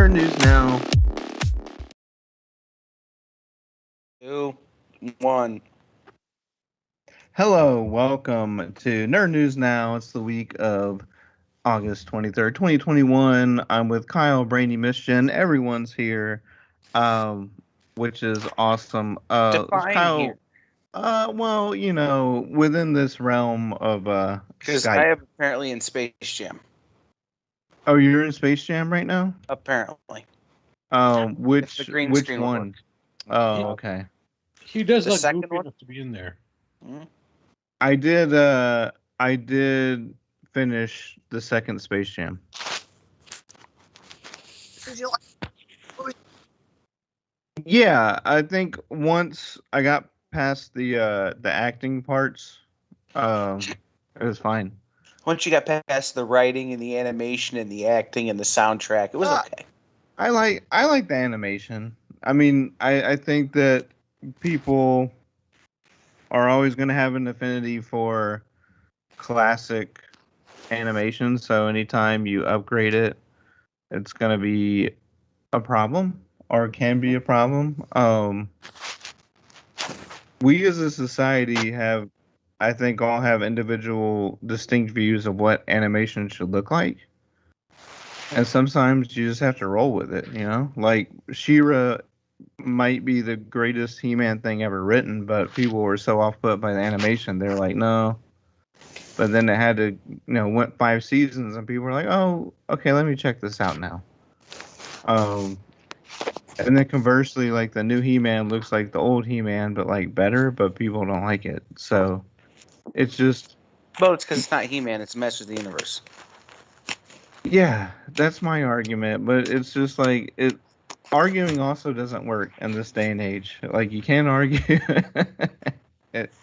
Nerd News Now. 2, 1. Hello, welcome to Nerd News Now. It's the week of August 23rd, 2021. I'm with Kyle, Brainy, Mischian. Everyone's here, which is awesome. Define Kyle, here. well, within this realm of Because Skype. I am apparently in Space Jam. Oh, you're in Space Jam right now? Apparently. Which the green which screen will one? work. Oh, okay. He does The look second goofy one? enough to be in there. Hmm? I did finish the second Space Jam. Did you like? Yeah, I think once I got past the acting parts, it was fine. Once you got past the writing and the animation and the acting and the soundtrack, it was okay. I like the animation. I mean, I think that people are always going to have an affinity for classic animation, so anytime you upgrade it, it's going to be a problem, or it can be a problem. We as a society have, I think, all have individual distinct views of what animation should look like. And sometimes you just have to roll with it, Like She-Ra might be the greatest He-Man thing ever written, but people were so off put by the animation, they're like, no. But then it had to, went 5 seasons, and people were like, oh, okay, let me check this out now. And then conversely, like the new He-Man looks like the old He-Man, but like better, but people don't like it. So it's just, Well, it's because it's not He-Man, it's Masters of the Universe. yeah, that's my argument. But it's just like arguing also doesn't work in this day and age. Like you can't argue.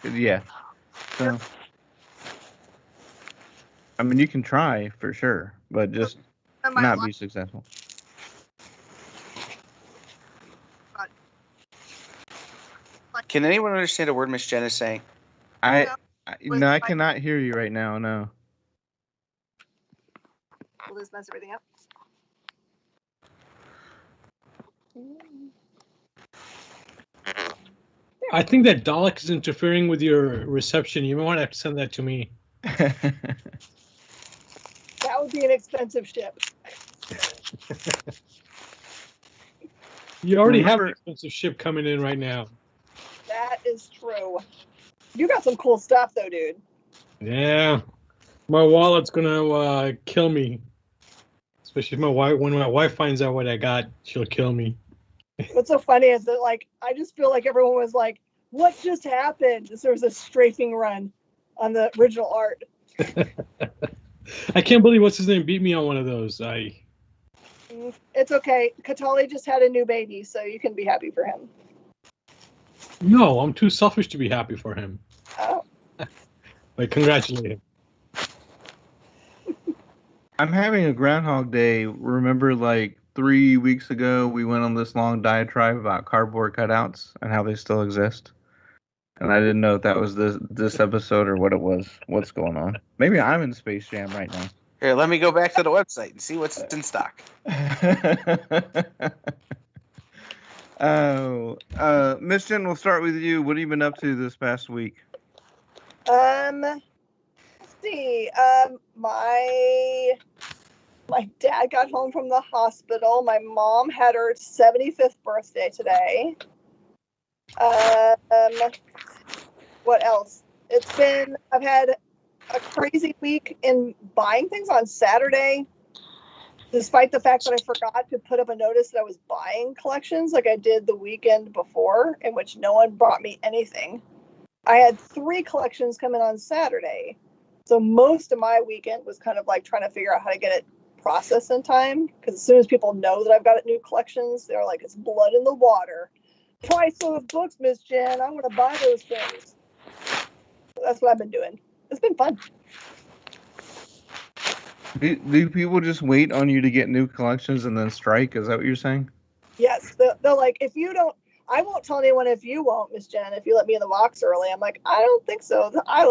Yeah. So I mean, you can try for sure, but just not be successful. Can anyone understand a word Miss Jen is saying? I cannot hear you right now. No. Will this mess everything up? I think that Dalek is interfering with your reception. You might want to have to send that to me. That would be an expensive ship. You already have an expensive ship coming in right now. That is true. You got some cool stuff, though, dude. Yeah. My wallet's going to kill me. Especially if when my wife finds out what I got, she'll kill me. What's so funny is that, like, I just feel like everyone was like, what just happened? There was a strafing run on the original art. I can't believe what's his name beat me on one of those. It's okay. Katali just had a new baby, so you can be happy for him. No, I'm too selfish to be happy for him. Oh. Like, congratulate him. I'm having a Groundhog Day. Remember, like 3 weeks ago, we went on this long diatribe about cardboard cutouts and how they still exist. And I didn't know if that was this episode or what it was. What's going on? Maybe I'm in Space Jam right now. Here, let me go back to the website and see what's in stock. Miss Jen, we'll start with you. What have you been up to this past week? Let's see. My dad got home from the hospital. My mom had her 75th birthday today. What else? I've had a crazy week in buying things on Saturday, despite the fact that I forgot to put up a notice that I was buying collections like I did the weekend before, in which no one brought me anything. I had 3 collections come in on Saturday. So most of my weekend was kind of like trying to figure out how to get it processed in time. Because as soon as people know that I've got new collections, they're like, it's blood in the water. Price of books, Miss Jen. I want to buy those things. So that's what I've been doing. It's been fun. Do people just wait on you to get new collections and then strike? Is that what you're saying? Yes. They're like, if you don't, I won't tell anyone if you won't, Miss Jen, if you let me in the box early. I'm like, I don't think so. I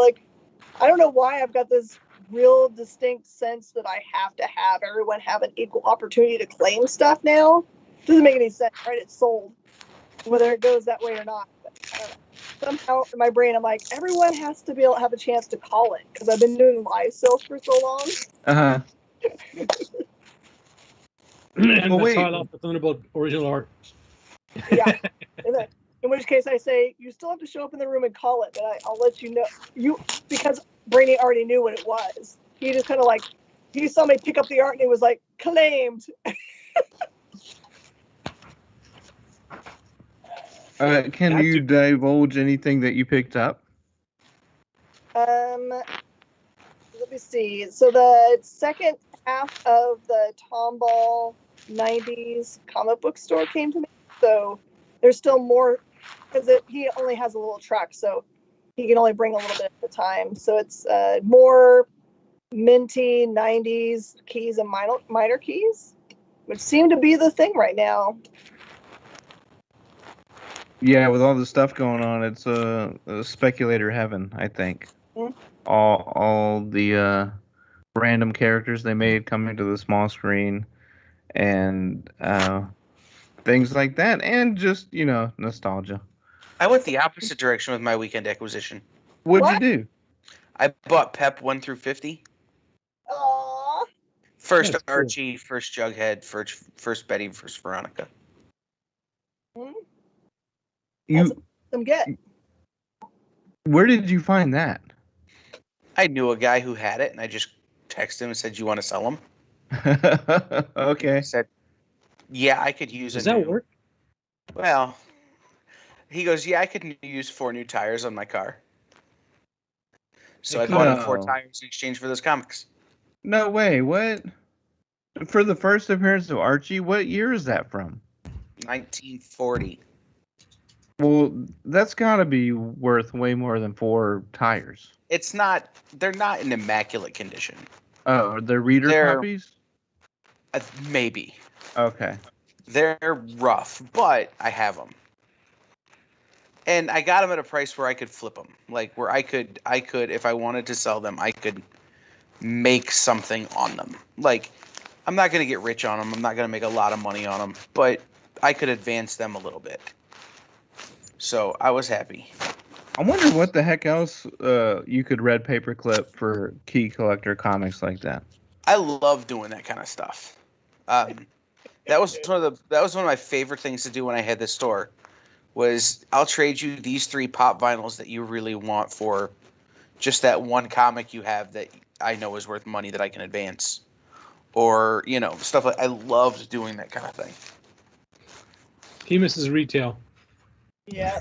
don't know why I've got this real distinct sense that I have to have everyone have an equal opportunity to claim stuff now. Doesn't make any sense, right? It's sold, whether it goes that way or not. But I don't know. Somehow in my brain, I'm like, everyone has to be able to have a chance to call it because I've been doing live sales for so long. Uh-huh. And Well, that's how I wait. lost the Thunderbolt original art. Yeah. And then, in which case I say, you still have to show up in the room and call it, but I'll let you know. Because Brainy already knew what it was. He just kind of like, he saw me pick up the art and he was like, claimed. Can Had you to. divulge anything that you picked up? Let me see. So the second half of the Tomball 90s comic book store came to me. So there's still more because he only has a little truck, so he can only bring a little bit at a time. So it's more minty 90s keys and minor keys, which seem to be the thing right now. Yeah, with all the stuff going on, it's a speculator heaven, I think. Mhm. All the random characters they made coming to the small screen and things like that, and just, nostalgia. I went the opposite direction with my weekend acquisition. What'd you What? do? I bought Pep 1 through 50. Aww. First That's cool. Archie, first Jughead, first Betty, first Veronica. You, Some get. where did you find that? I knew a guy who had it, and I just texted him and said, "You want to sell them?" He Okay. said, "Yeah, I could use Does a that new." work? Well, he goes, "Yeah, I could use 4 new tires on my car." So I bought him 4 No. tires in exchange for those comics. No way. What? For the first appearance of Archie, what year is that from? 1940. Well, that's got to be worth way more than 4 tires. It's not. They're not in immaculate condition. Oh, they're reader They're copies? maybe Okay. they're rough, but I have them. And I got them at a price where I could flip them, like where I could, if I wanted to sell them, I could make something on them. Like, I'm not gonna get rich on them. I'm not gonna make a lot of money on them, but I could advance them a little bit. So I was happy. I wonder what the heck else you could red paperclip for key collector comics like that. I love doing that kind of stuff. That was one of my favorite things to do when I had this store. Was I'll trade you these 3 pop vinyls that you really want for just that one comic you have that I know is worth money that I can advance, or stuff like. I loved doing that kind of thing. He misses retail. Yeah.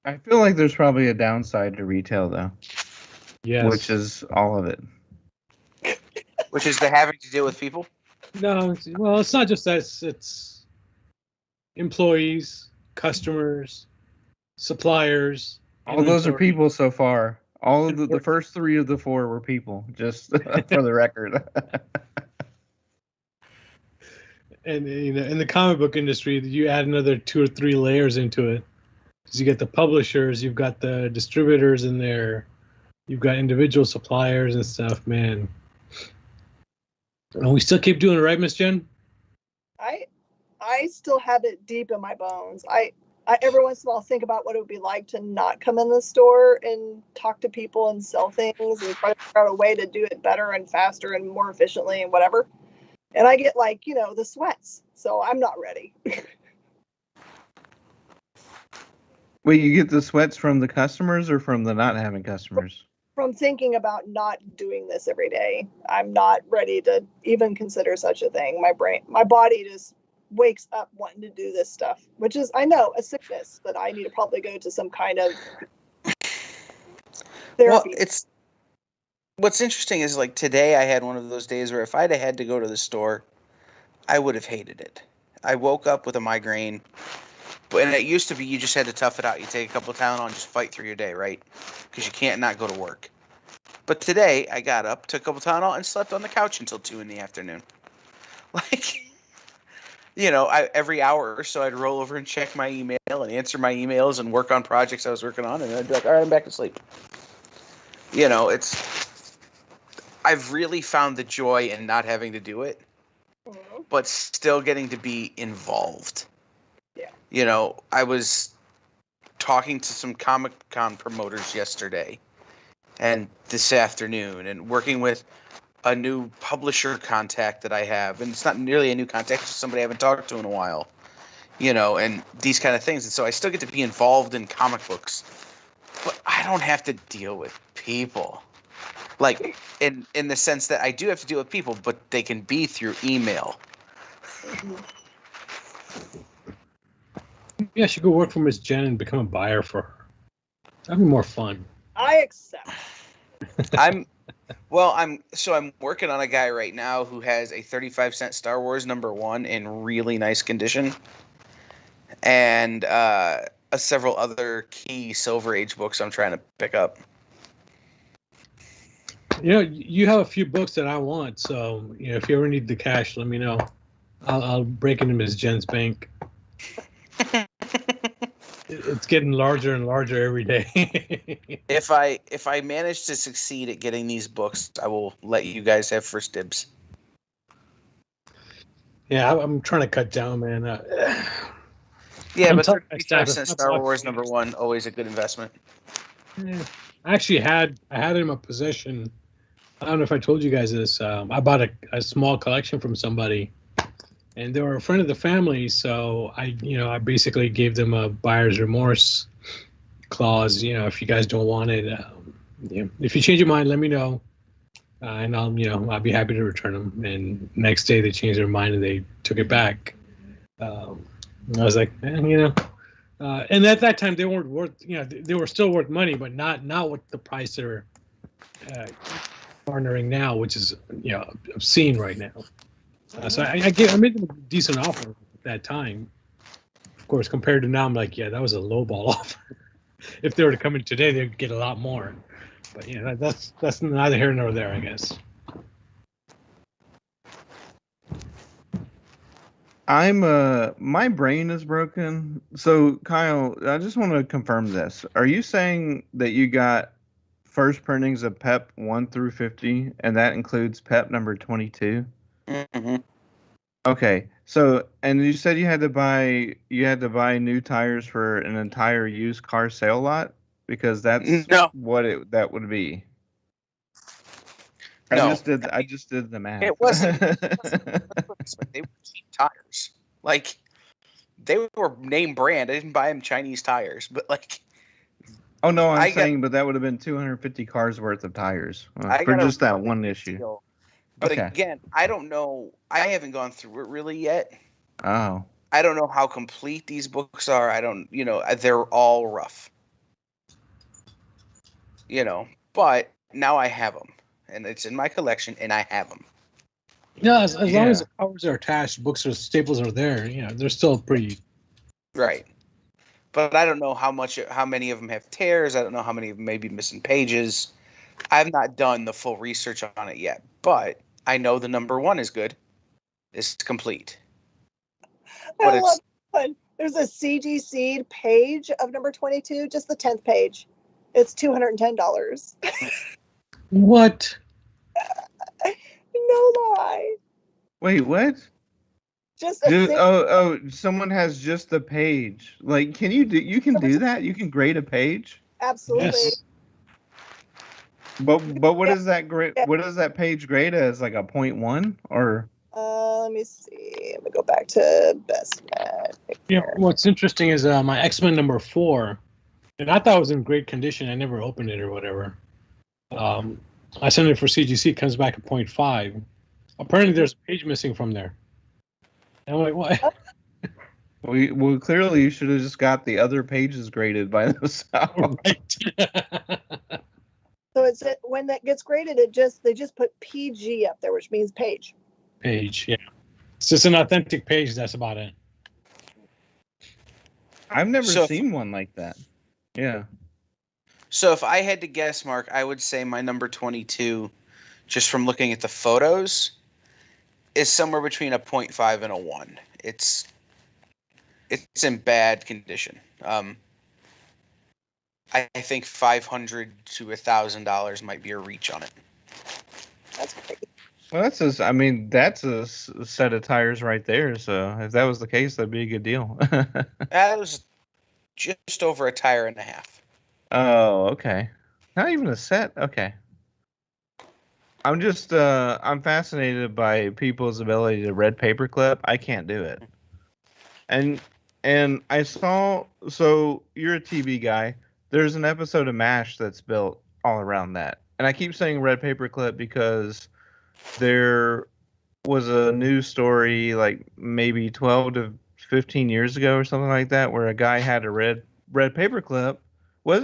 I feel like there's probably a downside to retail though, Yes. which is all of it. Which is the having to deal with people. No, well, it's not just that. It's employees, customers, suppliers. All those are inventory. people so far. All of the Import- first 3 of the 4 were people, just for the record. And in the comic book industry, you add another 2 or 3 layers into it. Because you get the publishers, you've got the distributors in there, you've got individual suppliers and stuff. Man, and we still keep doing it, right, Miss Jen? I still have it deep in my bones. I every once in a while think about what it would be like to not come in the store and talk to people and sell things and try to figure out a way to do it better and faster and more efficiently and whatever. And I get like, the sweats. So I'm not ready. Wait, you get the sweats from the customers or from the not having customers? From thinking about not doing this every day. I'm not ready to even consider such a thing. My body just wakes up wanting to do this stuff, which is, I know, a sickness that I need to probably go to some kind of therapy. Well, what's interesting is, like, today I had one of those days where if I'd have had to go to the store, I would have hated it. I woke up with a migraine, and it used to be you just had to tough it out. You take a couple of Tylenol and just fight through your day, right? Because you can't not go to work. But today I got up, took a couple of Tylenol, and slept on the couch until 2 in the afternoon. Like, every hour or so I'd roll over and check my email and answer my emails and work on projects I was working on, and then I'd be like, all right, I'm back to sleep. I've really found the joy in not having to do it, but still getting to be involved. Yeah. I was talking to some Comic-Con promoters yesterday and this afternoon, and working with a new publisher contact that I have, and it's not nearly a new contact, it's just somebody I haven't talked to in a while, and these kind of things. And so I still get to be involved in comic books, but I don't have to deal with people. Like, in the sense that I do have to deal with people, but they can be through email. Yeah, I should go work for Miss Jen and become a buyer for her. That'd be more fun. I accept. I'm working on a guy right now who has a 35-cent Star Wars #1 in really nice condition, and several other key Silver Age books I'm trying to pick up. You have a few books that I want, so if you ever need the cash, let me know. I'll break into Miss Jen's bank. It's getting larger and larger every day. If I manage to succeed at getting these books, I will let you guys have first dibs. Yeah, I'm trying to cut down, man. Yeah, I'm but telling my 35 staff, cent it's not Star about Wars games. #1, always a good investment. Yeah. I actually had it in my possession. I don't know if I told you guys this. I bought a small collection from somebody, and they were a friend of the family. So I basically gave them a buyer's remorse clause. If you guys don't want it, if you change your mind, let me know, and I'll be happy to return them. And next day they changed their mind and they took it back. I was like, and at that time they weren't worth, they were still worth money, but not what the price they're garnering now, which is obscene right now. So I made them a decent offer at that time. Of course, compared to now, I'm like, yeah, that was a lowball offer. If they were to come in today, they'd get a lot more. But that's neither here nor there, I guess. My brain is broken. So Kyle, I just want to confirm this. Are you saying that you got first printings of PEP 1 through 50, and that includes PEP number 22? Mm-hmm. Okay. So, and you said you had to buy new tires for an entire used car sale lot, because that's No. what that would be. No. I just did the math. It wasn't. They were cheap tires. Like, they were name brand. I didn't buy them Chinese tires, but like. Oh no, but that would have been 250 cars worth of tires for just that one issue. Deal. But again, I don't know. I haven't gone through it really yet. Oh. I don't know how complete these books are. I don't. They're all rough. But now I have them, and it's in my collection, and I have them. Yeah, as long as the covers are attached, books or staples are there. They're still pretty. Right. But I don't know how many of them have tears. I don't know how many of them may be missing pages. I've not done the full research on it yet, but I know the #1 is good. It's complete. But I love one. There's a CG Seed page of number 22, just the 10th page. It's $210. What? No lie. Wait, what? Just a someone has just the page. Like, can you do that? You can grade a page? Absolutely. Yes. But what is that grade? What is that page grade as? Like a 0.1 or? Let me see. Let me go back to Best Net. What's interesting is my X-Men #4, and I thought it was in great condition. I never opened it or whatever. I sent it for CGC. It comes back at 0.5. Apparently, there's a page missing from there. And I'm like, what? Well, clearly you should have just got the other pages graded by themselves. Right. So when that gets graded, they just put PG up there, which means page. Page, yeah. It's just an authentic page. That's about it. I've never seen one like that. Yeah. So if I had to guess, Mark, I would say my number 22, just from looking at the photos, is somewhere between a 0.5 and a 1. It's in bad condition. I think $500 to $1,000 might be a reach on it. That's great. Well, that's a set of tires right there. So if that was the case, that'd be a good deal. That was just over a tire and a half. Oh, okay. Not even a set. Okay. I'm fascinated by people's ability to red paperclip. I can't do it. And I saw, so you're a TV guy. There's an episode of MASH that's built all around that. And I keep saying red paperclip because there was a news story like maybe 12 to 15 years ago or something like that where a guy had a red paperclip. Was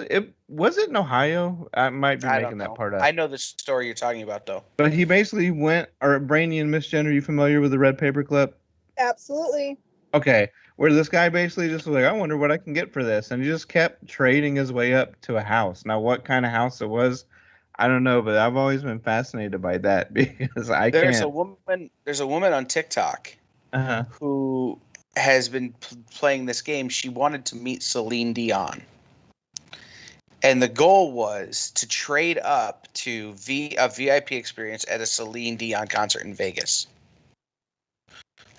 it in Ohio? I might be I don't making that know. part up. I know the story you're talking about, though. But he basically went, or Brainy and Miss Jen, are you familiar with the red paperclip? Absolutely. Okay, where this guy basically just was like, I wonder what I can get for this. And he just kept trading his way up to a house. Now, what kind of house it was, I don't know, but I've always been fascinated by that because I There's can't. a woman on TikTok Uh-huh. who has been playing this game. She wanted to meet Celine Dion. And the goal was to trade up to a VIP experience at a Celine Dion concert in Vegas.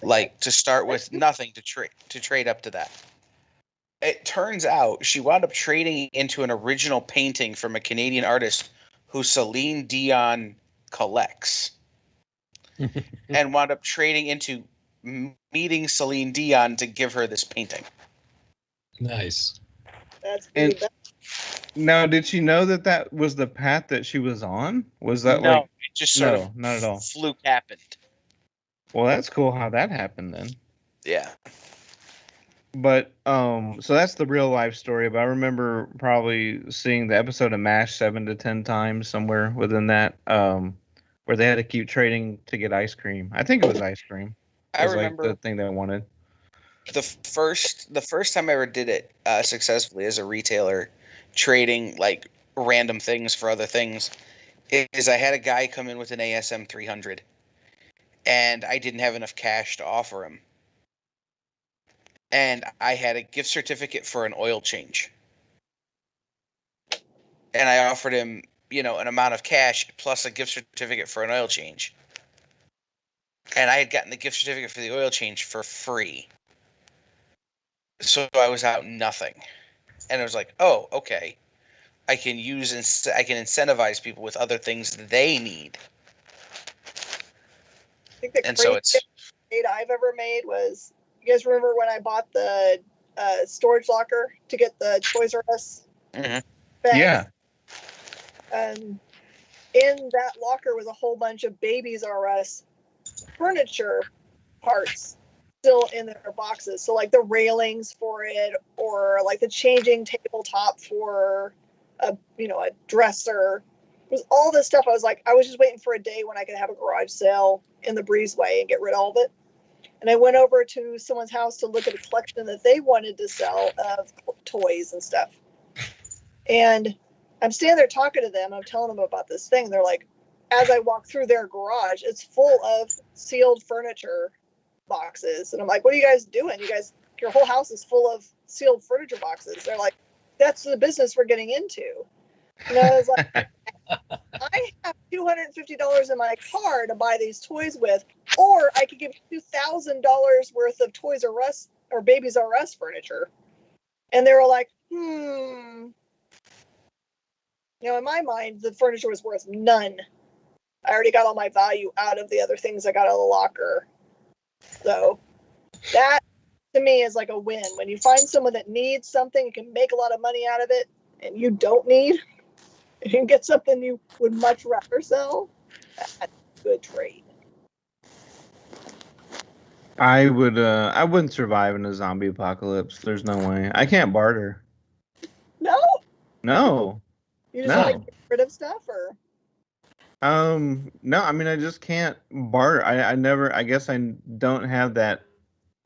Like to start with nothing to trade up to that. It turns out she wound up trading into an original painting from a Canadian artist who Celine Dion collects, and wound up trading into meeting Celine Dion to give her this painting. Nice. That's And pretty bad. now, did she know that that was the path that she was on? Was that No, like, it just sort no, of not at all. fluke happened. Well, that's cool how that happened then. Yeah. But so that's the real life story. But I remember probably seeing the episode of MASH 7 to 10 times somewhere within that, where they had to keep trading to get ice cream. I think it was ice cream. I Was like remember the thing they wanted. the first time I ever did it successfully as a retailer, trading like random things for other things, is I had a guy come in with an ASM 300, and I didn't have enough cash to offer him, and I had a gift certificate for an oil change, and I offered him, an amount of cash plus a gift certificate for an oil change, and I had gotten the gift certificate for the oil change for free. So I was out nothing. And I was like, oh, okay. I can incentivize people with other things they need. I think the And so craziest trade I've ever made was, you guys remember when I bought the storage locker to get the Toys R Us Mhm. bags? Yeah. In that locker was a whole bunch of Babies R Us furniture parts still in their boxes. So like the railings for it, or like the changing tabletop for a dresser. It was all this stuff. I was just waiting for a day when I could have a garage sale in the breezeway and get rid of all of it. And I went over to someone's house to look at a collection that they wanted to sell of toys and stuff. And I'm standing there talking to them. I'm telling them about this thing. They're like, as I walk through their garage, it's full of sealed furniture boxes. And I'm like, what are you guys doing? Your whole house is full of sealed furniture boxes. They're like, that's the business we're getting into. And I was like, I have $250 in my car to buy these toys with, or I could give $2,000 worth of Toys R Us or Babies R Us furniture. And they were like, in my mind, the furniture was worth none. I already got all my value out of the other things I got out of the locker. So that to me is like a win. When you find someone that needs something, you can make a lot of money out of it, and you don't need, you can get something you would much rather sell. That's a good trade. I wouldn't survive in a zombie apocalypse. There's no way. I can't barter. No? No. You just No. want to get rid of stuff, or? No, I mean, I just can't barter. I guess I don't have that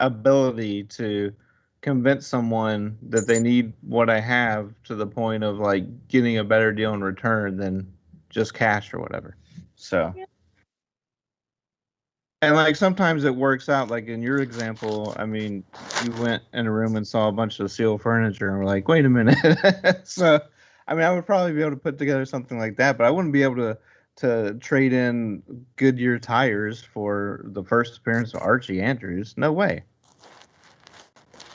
ability to convince someone that they need what I have to the point of like getting a better deal in return than just cash or whatever. So, Yeah. And like sometimes it works out. Like in your example, I mean, you went in a room and saw a bunch of steel furniture, and were like, "Wait a minute." So, I mean, I would probably be able to put together something like that, but I wouldn't be able to trade in Goodyear tires for the first appearance of Archie Andrews. No way.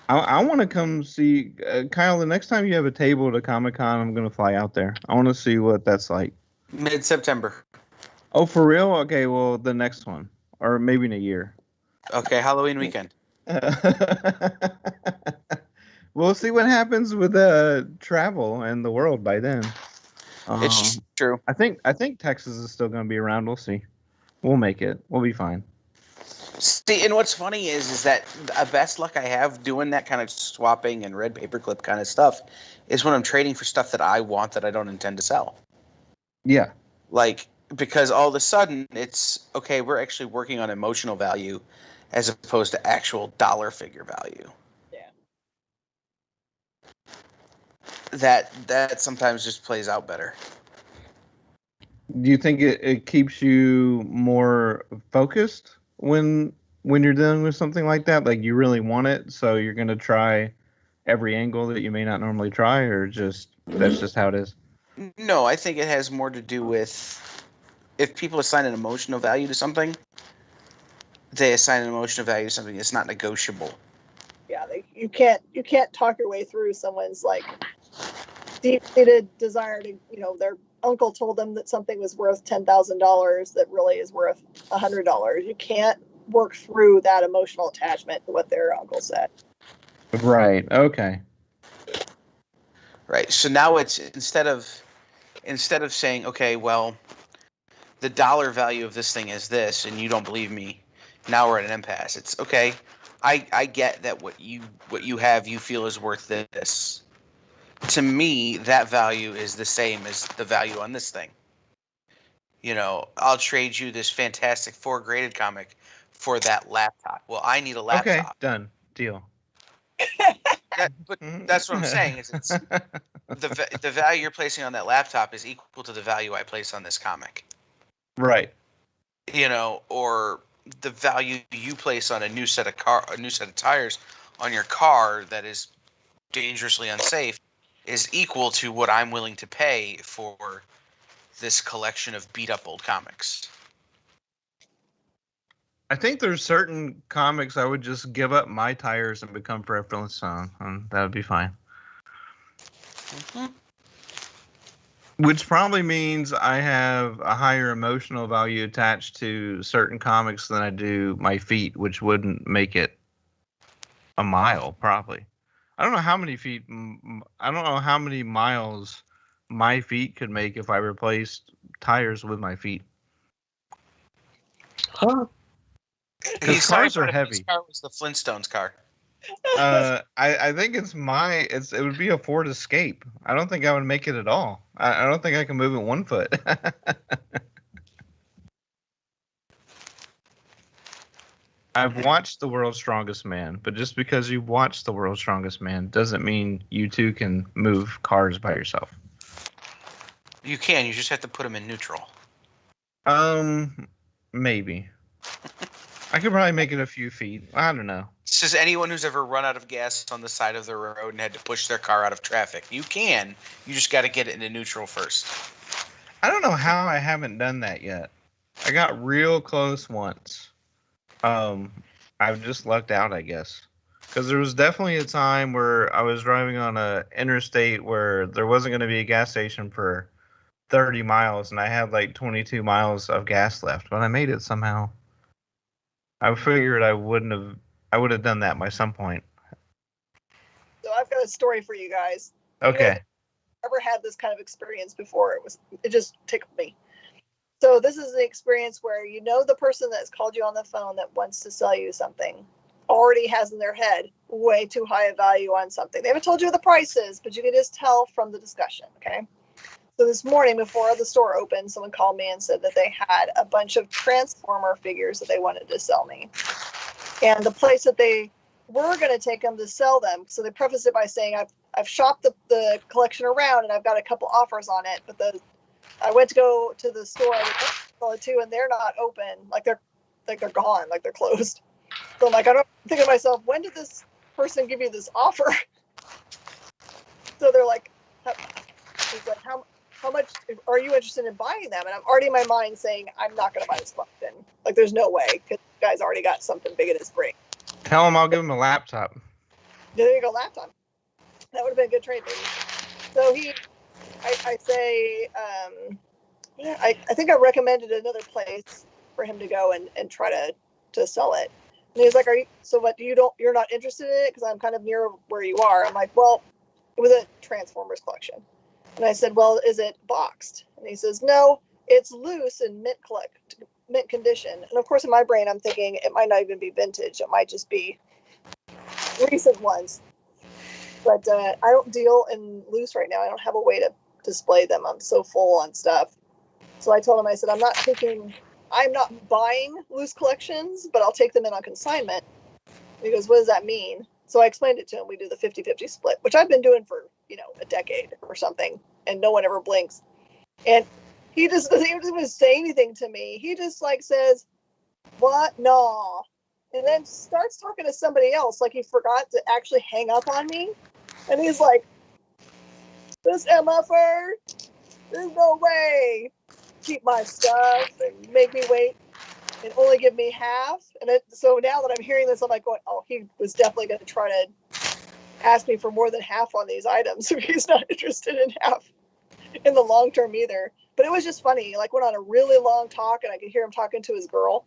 I want to come see Kyle. The next time you have a table at a Comic Con, I'm gonna fly out there. I want to see what that's like. Mid-September. Oh, for real? Okay, well, the next one, or maybe in a year. Okay, Halloween weekend. We'll see what happens with travel and the world by then. It's true. I think Texas is still going to be around. We'll see. We'll make it. We'll be fine. See, and what's funny is that the best luck I have doing that kind of swapping and red paperclip kind of stuff is when I'm trading for stuff that I want that I don't intend to sell. Yeah. Like, because all of a sudden it's okay, we're actually working on emotional value as opposed to actual dollar figure value. Yeah. That sometimes just plays out better. Do you think it keeps you more focused when you're dealing with something like that? Like you really want it, so you're going to try every angle that you may not normally try, or just that's just how it is? No, I think it has more to do with if people assign an emotional value to something, they assign an emotional value to something that's not negotiable. Yeah, you can't talk your way through someone's like deep-seated desire to, their uncle told them that something was worth $10,000 that really is worth $100. You can't work through that emotional attachment to what their uncle said. Right. Okay. Right. So now it's instead of saying, okay, well, the dollar value of this thing is this, and you don't believe me, now we're at an impasse. It's okay. I get that what you have you feel is worth this. To me, that value is the same as the value on this thing. I'll trade you this Fantastic Four graded comic for that laptop. Well, I need a laptop. Okay. Done. Deal. But that's what I'm saying is it's the value you're placing on that laptop is equal to the value I place on this comic. Right. Or the value you place on a new set of tires on your car that is dangerously unsafe is equal to what I'm willing to pay for this collection of beat up old comics. I think there's certain comics I would just give up my tires and become preference on, and that would be fine. Mm-hmm. Which probably means I have a higher emotional value attached to certain comics than I do my feet, which wouldn't make it a mile, probably. I don't know how many feet, I don't know how many miles my feet could make if I replaced tires with my feet. Huh? Because cars are heavy. His car was the Flintstones car. I think it would be a Ford Escape. I don't think I would make it at all. I don't think I can move it 1 foot. I've watched The World's Strongest Man, but just because you watched The World's Strongest Man doesn't mean you too can move cars by yourself. You can. You just have to put them in neutral. Maybe. I could probably make it a few feet. I don't know. Says anyone who's ever run out of gas on the side of the road and had to push their car out of traffic. You can. You just got to get it into neutral first. I don't know how I haven't done that yet. I got real close once. I've just lucked out, I guess. Because there was definitely a time where I was driving on a interstate where there wasn't going to be a gas station for 30 miles, and I had like 22 miles of gas left, but I made it somehow. I figured I would have done that by some point. So I've got a story for you guys. Okay. Ever had this kind of experience before? It just tickled me. So this is an experience where the person that's called you on the phone that wants to sell you something already has in their head way too high a value on something. They haven't told you what the price is, but you can just tell from the discussion, okay? So this morning before the store opened, someone called me and said that they had a bunch of Transformer figures that they wanted to sell me. And the place that they were going to take them to sell them, so they prefaced it by saying, I've shopped the collection around and I've got a couple offers on it, but I went to go to the store too, and they're not open. Like like they're gone, like they're closed. So I'm like, I don't think to myself, when did this person give you this offer? So they're like, he's like, how much are you interested in buying them? And I'm already in my mind saying, I'm not going to buy this collection. Like, there's no way, because this guy's already got something big in his brain. Tell him I'll give him a laptop. There you go, laptop. That would have been a good trade, maybe. So I say, I think I recommended another place for him to go and try to sell it. And he's like, you're not interested in it? Because I'm kind of near where you are. I'm like, well, it was a Transformers collection. And I said, well, is it boxed? And he says, no, it's loose and mint condition. And of course, in my brain, I'm thinking it might not even be vintage. It might just be recent ones. But I don't deal in loose right now. I don't have a way to display them. I'm so full on stuff. So I told him, I said, I'm not buying loose collections, but I'll take them in on consignment. And he goes, what does that mean? So I explained it to him. We do the 50-50 split, which I've been doing for, a decade or something, and no one ever blinks. And he just doesn't even say anything to me. He just says, what? No. And then starts talking to somebody else, like he forgot to actually hang up on me. And he's like, this MFR, there's no way. Keep my stuff and make me wait and only give me half. And so now that I'm hearing this, I'm like going, oh, he was definitely going to try to ask me for more than half on these items. So he's not interested in half in the long term either. But it was just funny. He went on a really long talk, and I could hear him talking to his girl.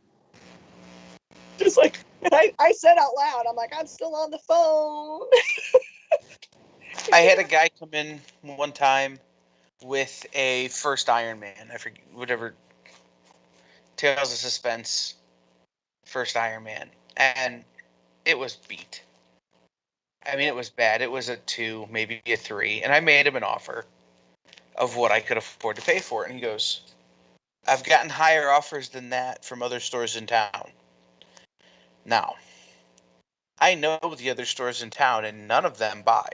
Just I said out loud, I'm like, I'm still on the phone. I had a guy come in one time with a first Iron Man. I forget, whatever, Tales of Suspense, first Iron Man. And it was beat. I mean, it was bad. It was a 2, maybe a 3. And I made him an offer of what I could afford to pay for it. And he goes, I've gotten higher offers than that from other stores in town. Now, I know the other stores in town, and none of them buy.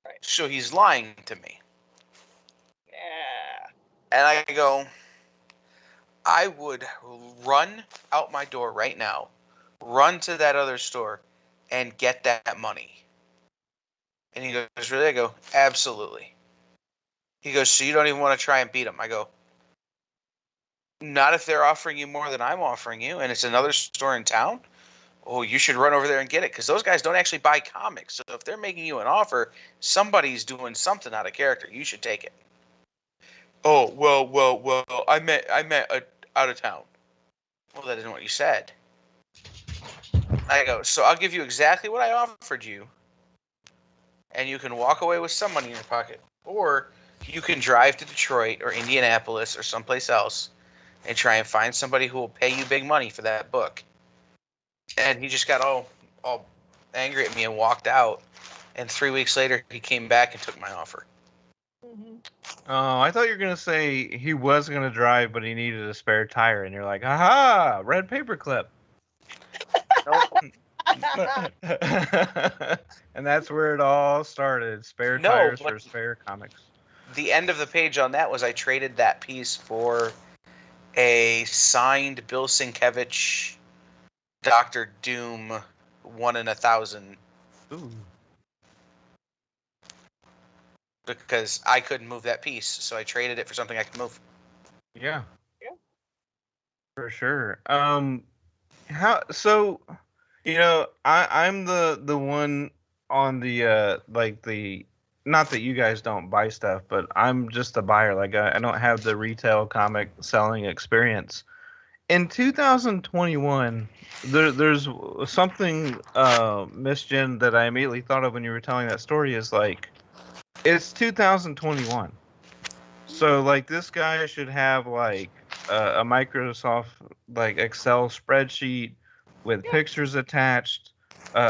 Right. So he's lying to me. Yeah. And I go, I would run out my door right now, run to that other store, and get that money. And he goes, really? I go, absolutely. He goes, so you don't even want to try and beat them? I go, not if they're offering you more than I'm offering you, and it's another store in town. Oh, you should run over there and get it, because those guys don't actually buy comics. So if they're making you an offer, somebody's doing something out of character. You should take it. Oh, well. I meant out of town. Well, that isn't what you said. I go, so I'll give you exactly what I offered you, and you can walk away with some money in your pocket, or you can drive to Detroit or Indianapolis or someplace else and try and find somebody who will pay you big money for that book. And he just got all angry at me and walked out. And 3 weeks later, he came back and took my offer. Mm-hmm. Oh, I thought you were gonna say he was gonna drive, but he needed a spare tire, and you're like, aha, red paperclip. And that's where it all started. Spare tires for spare comics. The end of the page on that was I traded that piece for a signed Bill Sienkiewicz Dr. Doom 1 in 1,000. Ooh. Because I couldn't move that piece, so I traded it for something I could move. Yeah. Yeah. For sure. How so? I'm the one on the the, not that you guys don't buy stuff, but I'm just a buyer. I don't have the retail comic selling experience. In 2021, there's something, Miss Jen, that I immediately thought of when you were telling that story is it's 2021. So this guy should have a Microsoft Excel spreadsheet with pictures attached,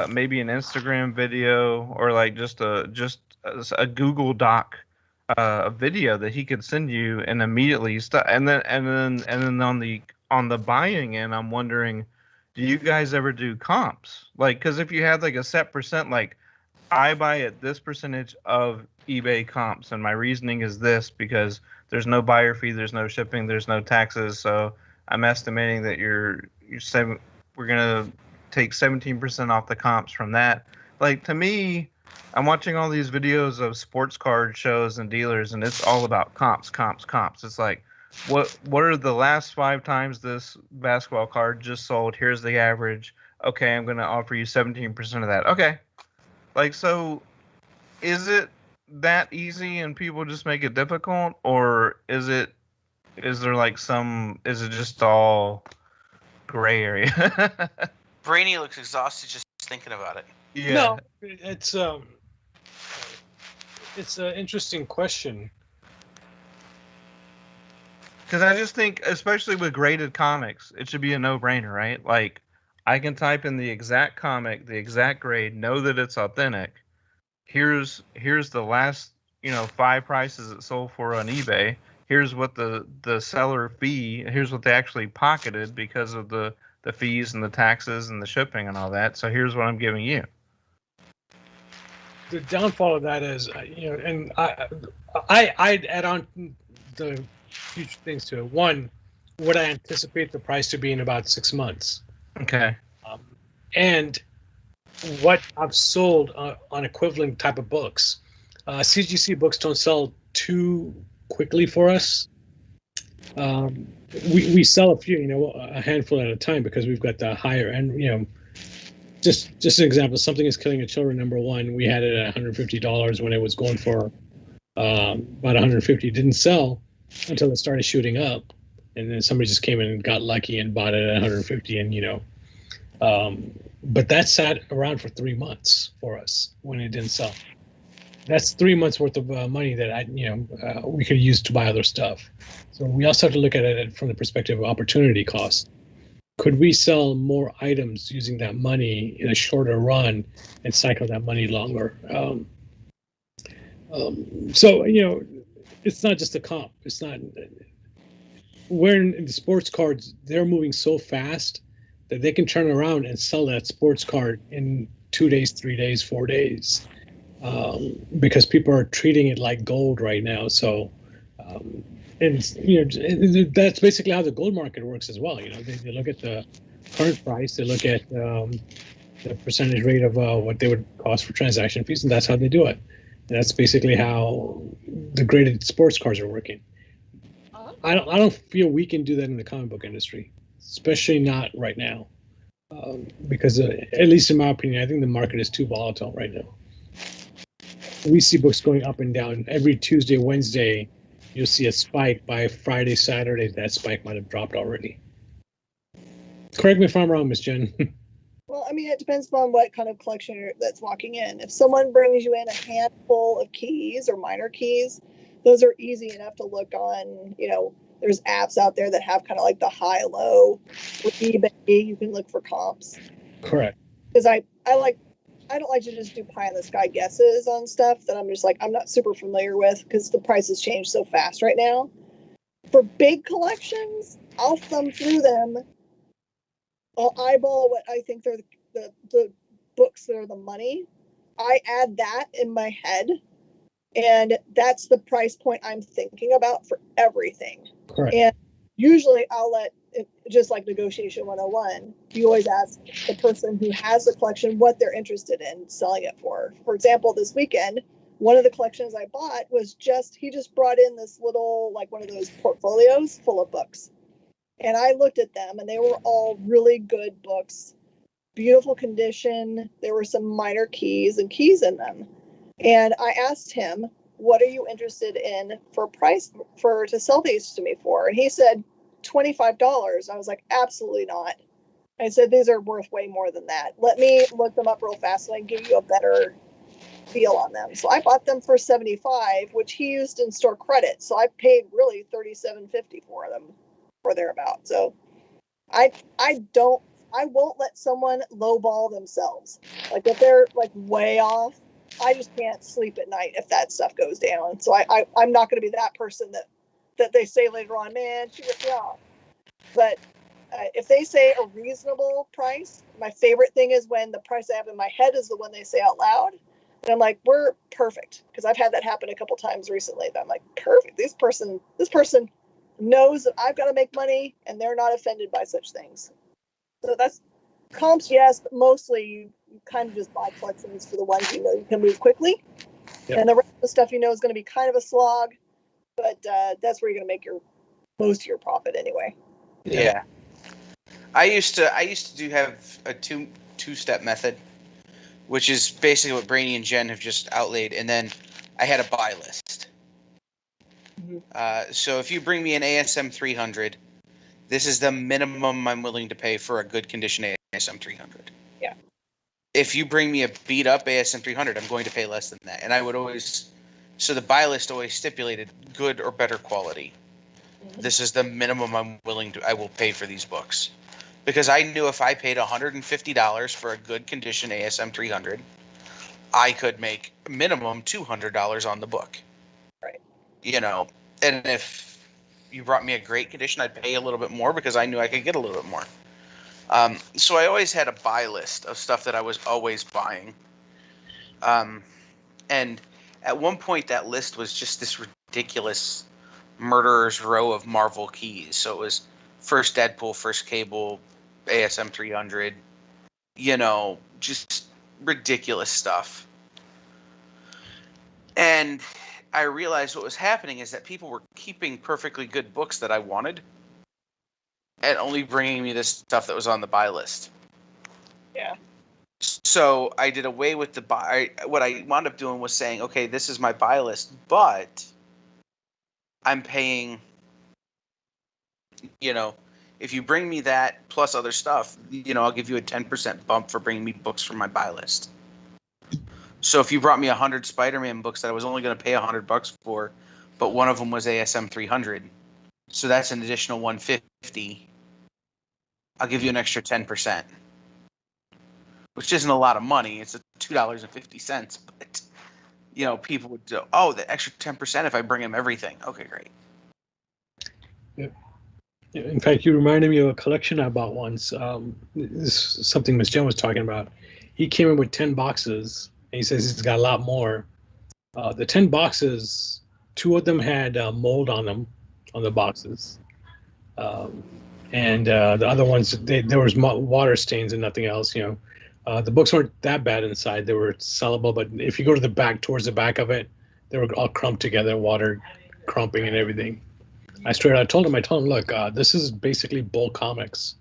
maybe an Instagram video, or just a Google Doc video that he could send you and immediately and then on the buying end, I'm wondering, do you guys ever do comps? Because if you had a set percent, I buy at this percentage of eBay comps, and my reasoning is this because there's no buyer fee, there's no shipping, there's no taxes, so I'm estimating that you're we're gonna take 17% off the comps from that. Like, to me, I'm watching all these videos of sports card shows and dealers, and it's all about comps, comps, comps. It's like, what are the last 5 times this basketball card just sold? Here's the average. Okay, I'm gonna offer you 17% of that. Okay, like, so is it that easy and people just make it difficult, or is there like is it just all gray area? Brainy looks exhausted just thinking about it. Yeah. No, it's an interesting question. Because I just think, especially with graded comics, it should be a no-brainer, right? Like, I can type in the exact comic, the exact grade, know that it's authentic. Here's the last 5 prices it sold for on eBay. Here's what the seller fee. Here's what they actually pocketed because of the fees and the taxes and the shipping and all that. So here's what I'm giving you. The downfall of that is, and I'd add on the future things to it. One, would I anticipate the price to be in about 6 months? Okay. And what I've sold on equivalent type of books. CGC books don't sell too quickly for us. We sell a few, a handful at a time because we've got the higher end, just an example, Something is Killing a Children #1. We had it at $150 when it was going for about $150. It didn't sell until it started shooting up, and then somebody just came in and got lucky and bought it at $150. And but that sat around for 3 months for us when it didn't sell. That's 3 months worth of money that we could use to buy other stuff. So we also have to look at it from the perspective of opportunity cost. Could we sell more items using that money in a shorter run and cycle that money longer? So it's not just a comp. It's not. Where in the sports cards, they're moving so fast that they can turn around and sell that sports card in 2 days, 3 days, 4 days, because people are treating it like gold right now. So. And that's basically how the gold market works as well. They look at the current price, they look at the percentage rate of what they would cost for transaction fees, and that's how they do it. And that's basically how the graded sports cards are working. I don't feel we can do that in the comic book industry, especially not right now, because at least in my opinion, I think the market is too volatile right now. We see books going up and down every Tuesday, Wednesday. You'll see a spike. By Friday, Saturday, that spike might have dropped already. Correct me if I'm wrong, Miss Jen. Well, I mean, it depends upon what kind of collection that's walking in. If someone brings you in a handful of keys or minor keys, those are easy enough to look on. There's apps out there that have kind of like the high-low. With eBay, you can look for comps. Correct. Because I don't like to just do pie in the sky guesses on stuff that I'm not super familiar with because the prices change so fast right now. For big collections, I'll thumb through them. I'll eyeball what I think they're the books that are the money. I add that in my head, and that's the price point I'm thinking about for everything. Correct. And usually I'll let it, just like Negotiation 101, you always ask the person who has the collection what they're interested in selling it for. For example, this weekend, one of the collections I bought was he just brought in this little, like one of those portfolios full of books. And I looked at them and they were all really good books, beautiful condition. There were some minor keys in them. And I asked him, what are you interested in for price to sell these to me for? And he said, $25. I was like, absolutely not. I said, these are worth way more than that. Let me look them up real fast and I can give you a better deal on them. So I bought them for $75, which he used in store credit. So I paid really $37.50 for them, or thereabout. So I won't let someone lowball themselves. Like if they're like way off, I just can't sleep at night if that stuff goes down. So I'm not going to be that person that they say later on, man, she ripped me off. But if they say a reasonable price, my favorite thing is when the price I have in my head is the one they say out loud. And I'm like, we're perfect. Because I've had that happen a couple times recently. That I'm like, perfect. This person knows that I've got to make money, and they're not offended by such things. So that's comps, yes, but mostly you kind of just buy collections for the ones you know you can move quickly. Yep. And the rest of the stuff you know is going to be kind of a slog, but that's where you're going to make your most of your profit anyway. Yeah. I used to have a two-step method, which is basically what Brainy and Jen have just outlaid, and then I had a buy list. So if you bring me an ASM 300, this is the minimum I'm willing to pay for a good condition ASM 300. Yeah. If you bring me a beat up ASM 300, I'm going to pay less than that. And I would always, so the buy list always stipulated good or better quality. This is the minimum I will pay for these books. Because I knew if I paid $150 for a good condition ASM 300, I could make minimum $200 on the book. Right. And if you brought me a great condition, I'd pay a little bit more because I knew I could get a little bit more. So I always had a buy list of stuff that I was always buying. And at one point, that list was just this ridiculous murderer's row of Marvel keys. So it was first Deadpool, first Cable, ASM 300, just ridiculous stuff. And I realized what was happening is that people were keeping perfectly good books that I wanted and only bringing me this stuff that was on the buy list. Yeah. So I did away with the buy. What I wound up doing was saying, okay, this is my buy list, but I'm paying, if you bring me that plus other stuff, I'll give you a 10% bump for bringing me books from my buy list. So if you brought me 100 Spider-Man books that I was only going to pay $100 for, but one of them was ASM 300, so that's an additional $150. I'll give you an extra 10%, which isn't a lot of money. It's $2.50, but people would do, oh, the extra 10% if I bring him everything. Okay, great. Yep. In fact, you reminded me of a collection I bought once. This is something Miss Jen was talking about. He came in with 10 boxes, and he says he's got a lot more. The 10 boxes, 2 of them had mold on them, on the boxes. And the other ones, there was water stains and nothing else, The books weren't that bad inside. They were sellable, but if you go to the back, towards the back of it, they were all crumped together, water crumping and everything. I told him, look, this is basically bulk comics.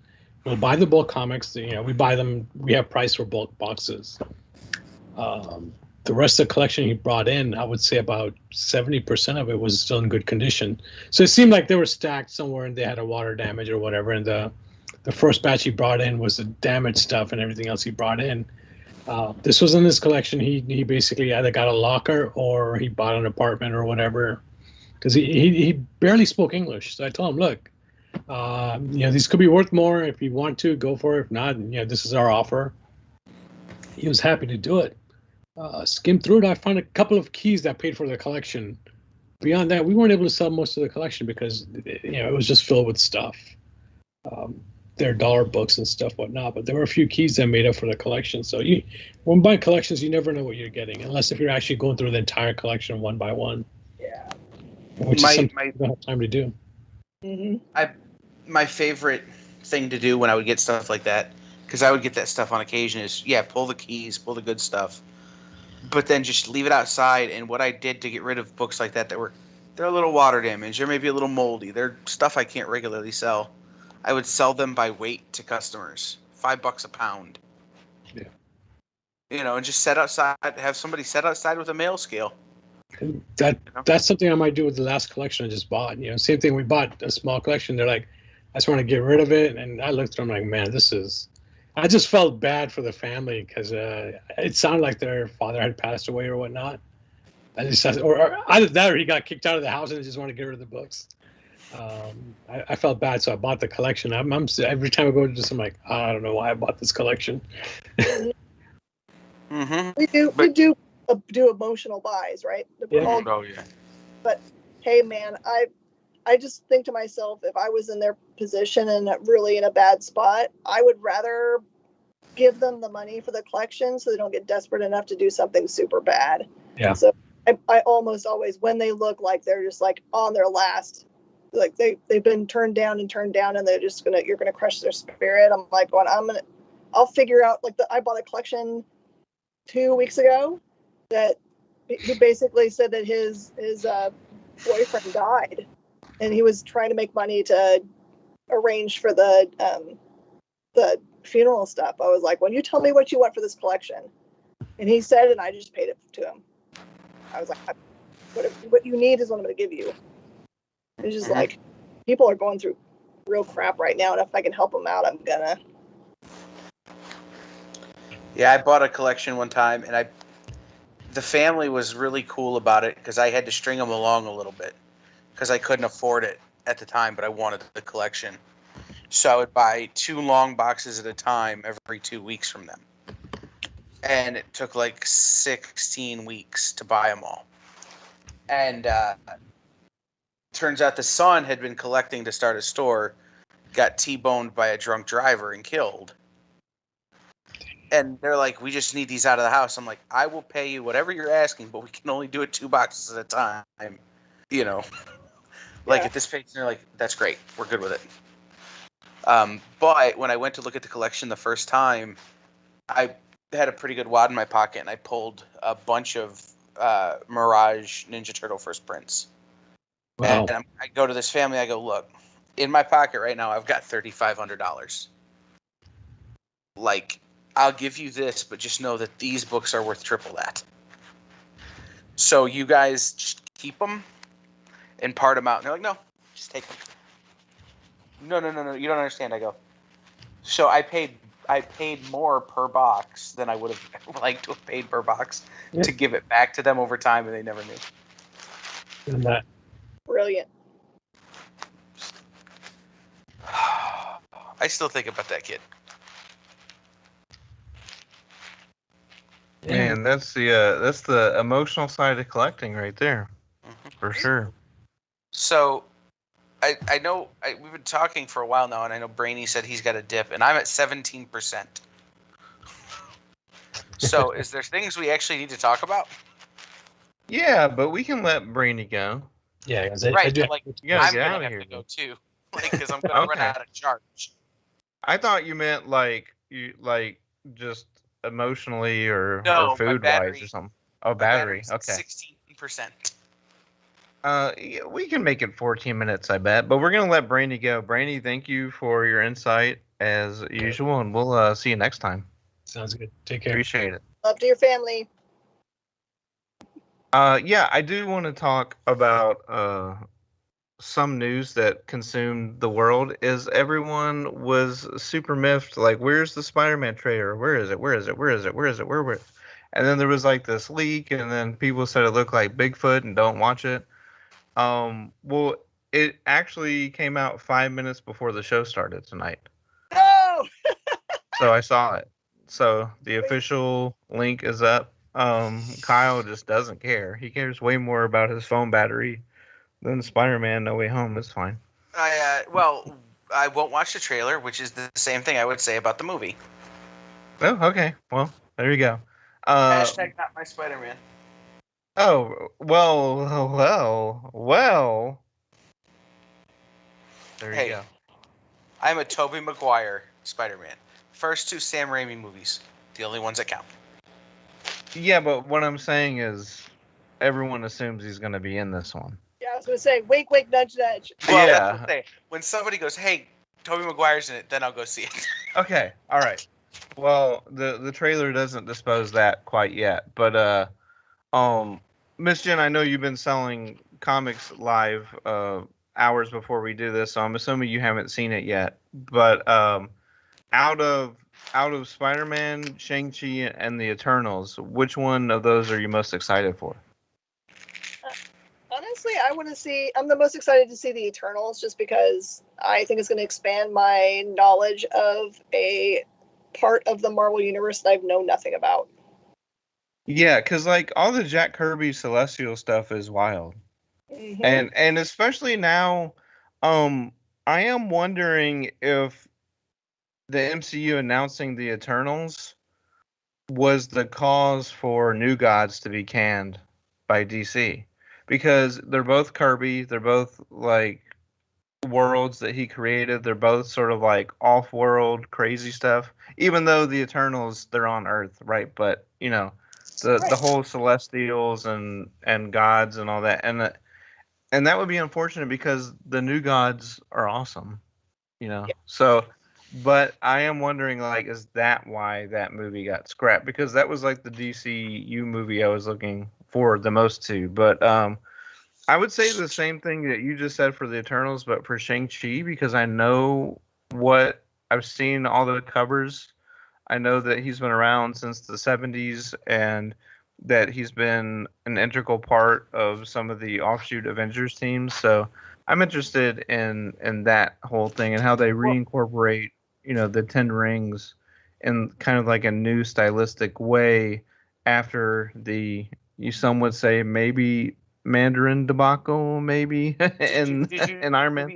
We'll buy the bulk comics. We buy them. We have price for bulk boxes. The rest of the collection he brought in, I would say about 70% of it was still in good condition. So it seemed like they were stacked somewhere and they had a water damage or whatever. And the first batch he brought in was the damaged stuff, and everything else he brought in. This was in his collection. He basically either got a locker or he bought an apartment or whatever. Because he barely spoke English. So I told him, look, these could be worth more. If you want to, go for it. If not, this is our offer. He was happy to do it. Skimmed through it. I found a couple of keys that paid for the collection. Beyond that, we weren't able to sell most of the collection because, it was just filled with stuff. They're dollar books and stuff, whatnot. But there were a few keys that made up for the collection. So when buying collections, you never know what you're getting, unless if you're actually going through the entire collection one by one. Yeah. Which is something you don't have time to do. Mm-hmm. My favorite thing to do when I would get stuff like that, because I would get that stuff on occasion, is pull the keys, pull the good stuff, but then just leave it outside. And what I did to get rid of books like that they're a little water damaged, or maybe a little moldy, they're stuff I can't regularly sell, I would sell them by weight to customers, $5 a pound. Yeah. And just set outside, have somebody set outside with a mail scale. That's something I might do with the last collection I just bought. Same thing. We bought a small collection. They're like, I just want to get rid of it. And I looked at them like, man, I just felt bad for the family because it sounded like their father had passed away or whatnot. Or either that or he got kicked out of the house and they just wanted to get rid of the books. I felt bad, so I bought the collection. I'm every time I go to this, I'm like, I don't know why I bought this collection. Mm-hmm. We do emotional buys, right? Yeah. Oh yeah. But hey, man, I just think to myself, if I was in their position and really in a bad spot, I would rather give them the money for the collection so they don't get desperate enough to do something super bad. Yeah. So I almost always, when they look like they're just like on their last like they've been turned down, and they're just you're gonna crush their spirit. I'm like, well, I'll figure out. Like I bought a collection 2 weeks ago that he basically said that his boyfriend died, and he was trying to make money to arrange for the funeral stuff. I was like, well, you tell me what you want for this collection, and he said, and I just paid it to him. I was like, what you need is what I'm going to give you. It's just like, people are going through real crap right now, and if I can help them out, I'm gonna. Yeah, I bought a collection one time, and the family was really cool about it because I had to string them along a little bit because I couldn't afford it at the time, but I wanted the collection. So I would buy 2 long boxes at a time every 2 weeks from them. And it took like 16 weeks to buy them all. And turns out the son had been collecting to start a store, got T-boned by a drunk driver and killed. And they're like, we just need these out of the house. I'm like, I will pay you whatever you're asking, but we can only do it 2 boxes at a time. You know, like at this pace, they're like, that's great. We're good with it. But when I went to look at the collection the first time, I had a pretty good wad in my pocket, and I pulled a bunch of Mirage Ninja Turtle first prints. Wow. And I go to this family. I go, look, in my pocket right now, I've got $3,500. Like, I'll give you this, but just know that these books are worth triple that. So you guys just keep them and part them out. And they're like, no, just take them. No, you don't understand. I go, so I paid more per box than I would have liked to have paid per box to give it back to them over time, and they never knew. And that. Brilliant. I still think about that kid. Man, that's the emotional side of collecting right there, for sure. So, I know we've been talking for a while now, and I know Brainy said he's got a dip, and I'm at 17%. So, is there things we actually need to talk about? Yeah, but we can let Brainy go. Yeah, right. But like, I'm get gonna out of have here, to go man. too, like, because I'm gonna run Okay. out of charge. I thought you meant like just emotionally or No, my food battery. wise or something. Oh, My battery. battery's Okay. 16%. Yeah, we can make it 14 minutes, I bet. But we're gonna let Brainy go. Brainy, thank you for your insight as usual, and we'll see you next time. Sounds good. Take care. Appreciate it. Love to your family. Yeah, I do want to talk about some news that consumed the world. Is everyone was super miffed, like, where's the Spider-Man trailer? Where is it? Where is it? Where is it? Where is it? Where? And then there was like this leak, and then people said it looked like Bigfoot and don't watch it. Well, it actually came out 5 minutes before the show started tonight. No. So I saw it. So the official link is up. Kyle just doesn't care. He cares way more about his phone battery than Spider-Man No Way Home. It's fine. I won't watch the trailer, which is the same thing I would say about the movie. Oh, okay. Well, there you go. Hashtag not my Spider-Man. Oh, well. There you go. I'm a Tobey Maguire Spider-Man. First 2 Sam Raimi movies, the only ones that count. Yeah, but what I'm saying is, everyone assumes he's going to be in this one. Yeah, I was going to say, wink, wink, nudge, nudge. Well, Yeah. that's what I'm saying. When somebody goes, hey, Tobey Maguire's in it, then I'll go see it. Okay, all right. Well, the trailer doesn't dispose that quite yet, but Miss Jen, I know you've been selling comics live hours before we do this, so I'm assuming you haven't seen it yet. But out of Spider-Man, Shang-Chi, and the Eternals, which one of those are you most excited for? Honestly, I'm the most excited to see the Eternals, just because I think it's going to expand my knowledge of a part of the Marvel Universe that I've known nothing about. Yeah, because like all the Jack Kirby Celestial stuff is wild. Mm-hmm. And especially now, I am wondering if the MCU announcing the Eternals was the cause for New Gods to be canned by DC, because they're both Kirby, they're both like worlds that he created. They're both sort of like off-world crazy stuff. Even though the Eternals, they're on Earth, right? But the Right. whole Celestials and gods and all that, and that would be unfortunate because the new gods are awesome. Yeah. So, but I am wondering, like, is that why that movie got scrapped? Because that was like the DCU movie I was looking forward the most to. But I would say the same thing that you just said for the Eternals, but for Shang-Chi, because I know what I've seen all the covers. I know that he's been around since the 70s and that he's been an integral part of some of the offshoot Avengers teams. So I'm interested in that whole thing and how they Well, reincorporate, the Ten Rings in kind of like a new stylistic way after some would say maybe Mandarin debacle, maybe in in Iron Man. Have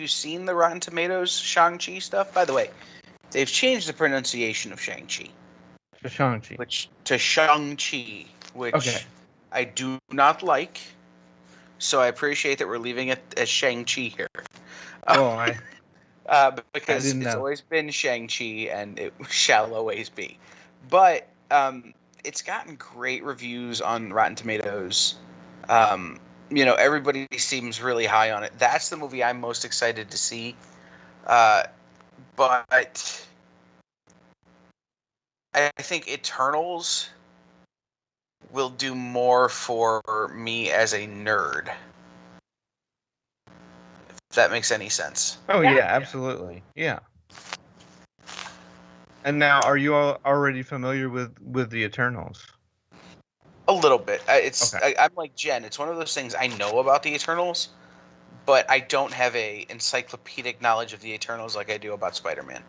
you seen the Rotten Tomatoes Shang-Chi stuff? By the way, they've changed the pronunciation of Shang-Chi, Shang-Chi. which to Shang-Chi, which Okay. I do not like. So I appreciate that we're leaving it as Shang-Chi here. Well, I Because didn't it's know. always been Shang-Chi and it shall always be. But it's gotten great reviews on Rotten Tomatoes. Um, everybody seems really high on it. That's the movie I'm most excited to see. But I think Eternals will do more for me as a nerd. If that makes any sense. Oh Yeah. yeah, absolutely. Yeah. And now, are you all already familiar with the Eternals? A little bit. Okay. I'm like Jen. It's one of those things I know about the Eternals, but I don't have a encyclopedic knowledge of the Eternals like I do about Spider-Man.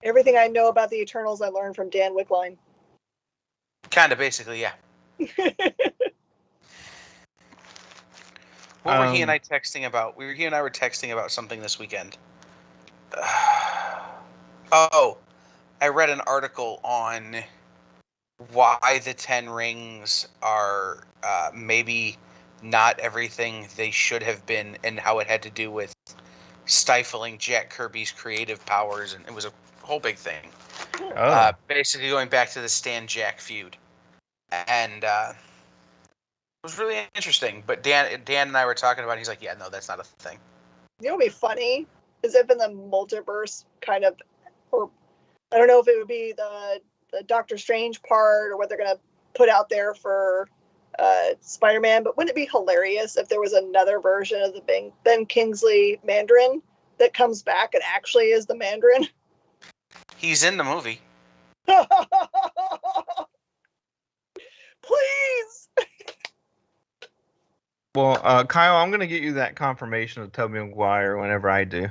Everything I know about the Eternals, I learned from Dan Wickline. Kind of, basically, yeah. What were he and I texting about? He and I were texting about something this weekend. Oh, I read an article on why the Ten Rings are maybe not everything they should have been, and how it had to do with stifling Jack Kirby's creative powers, and it was a whole big thing. Oh. Basically, going back to the Stan Jack feud, and it was really interesting. But Dan and I were talking about it. He's like, "Yeah, no, that's not a thing." You know what would be funny is if in the multiverse kind of, or I don't know if it would be the Doctor Strange part or what they're gonna put out there for Spider-Man, but wouldn't it be hilarious if there was another version of the Ben Kingsley Mandarin that comes back and actually is the Mandarin? He's in the movie. Please. Well, Kyle, I'm gonna get you that confirmation of Tobey Maguire whenever I do.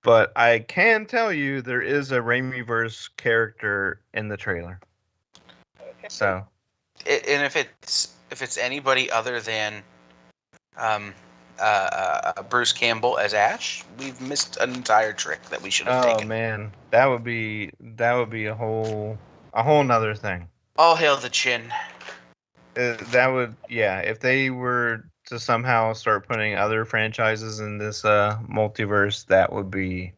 But I can tell you there is a Raimiverse character in the trailer. Okay. So. And if it's anybody other than Bruce Campbell as Ash, we've missed an entire trick that we should have Oh taken. man, that would be a whole nother thing. All hail the chin. That would, yeah, if they were to somehow start putting other franchises in this multiverse, that would be